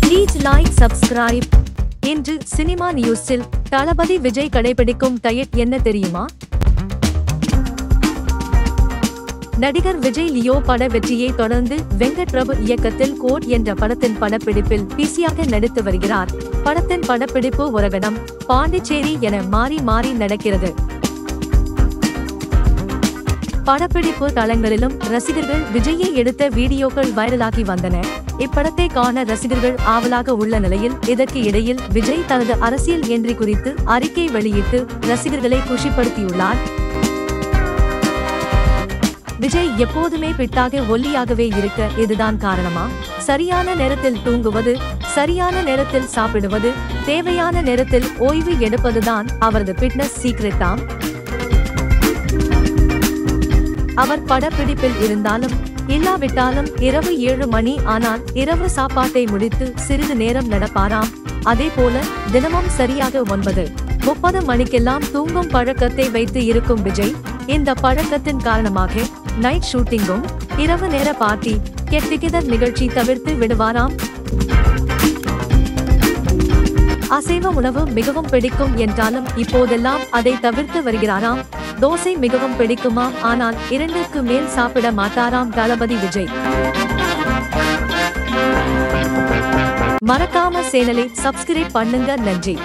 Please like, subscribe. இன்று cinema நியூஸில் தளபதி விஜய் கடைபிடிக்கும் டயட் என்ன தெரியுமா? நடிகர் விஜய் லியோ பட வெற்றியை தொடர்ந்து வெங்கட் பிரபு இயக்கத்தில் கோட் என்ற படத்தின் படப்பிடிப்பில் பிஸியாக நடித்து வருகிறார். படத்தின் படப்பிடிப்பு ஒரகடம், பாண்டிச்சேரி என மாறி மாறி நடக்கிறது. படப்பிடிப்பு தளங்களிலும் ரசிகர்கள் விஜயை எடுத்த வீடியோக்கள் வைரலாகி வந்தன. இப்படத்தை காண ரசிகர்கள் ஆவலாக உள்ள நிலையில் இதற்கு இடையில் விஜய் தனது அரசியல் என்ட்ரி குறித்து அறிக்கை வெளியிட்டு ரசிகர்களை குஷிப்படுத்தியுள்ளார். விஜய் எப்போதுமே பிட்டாக ஒல்லியாகவே இருக்க இதுதான் காரணமா? சரியான நேரத்தில் தூங்குவது, சரியான நேரத்தில் சாப்பிடுவது, தேவையான நேரத்தில் ஓய்வு எடுப்பதுதான் அவரது பிட்னஸ் சீக்ரெட்டாம். அவர் படப்பிடிப்பில் இருந்தாலும் இல்லாவிட்டாலும் இரவு 7 மணி ஆனால் இரவு சாப்பாட்டை முடித்து சிறிது நேரம் நடப்பாராம். அதே போல தினமும் சரியாக 9:30 மணிக்கெல்லாம் தூங்கும் பழக்கத்தை வைத்து இருக்கும் விஜய் இந்த பழக்கத்தின் காரணமாக நைட் ஷூட்டிங்கும் இரவு நேர பார்ட்டி, கெட் டுகெதர் நிகழ்ச்சி தவிர்த்து விடுவாராம். அசைவ உணவு மிகவும் பிடிக்கும் என்றாலும் இப்போதெல்லாம் அதை தவிர்த்து வருகிறாராம். தோசை மிகவும் பிடிக்குமாம், ஆனால் 2க்கு மேல் சாப்பிட மாட்டாராம் தளபதி விஜய். மறக்காம சேனலை சப்ஸ்கிரைப் பண்ணுங்க. நன்றி.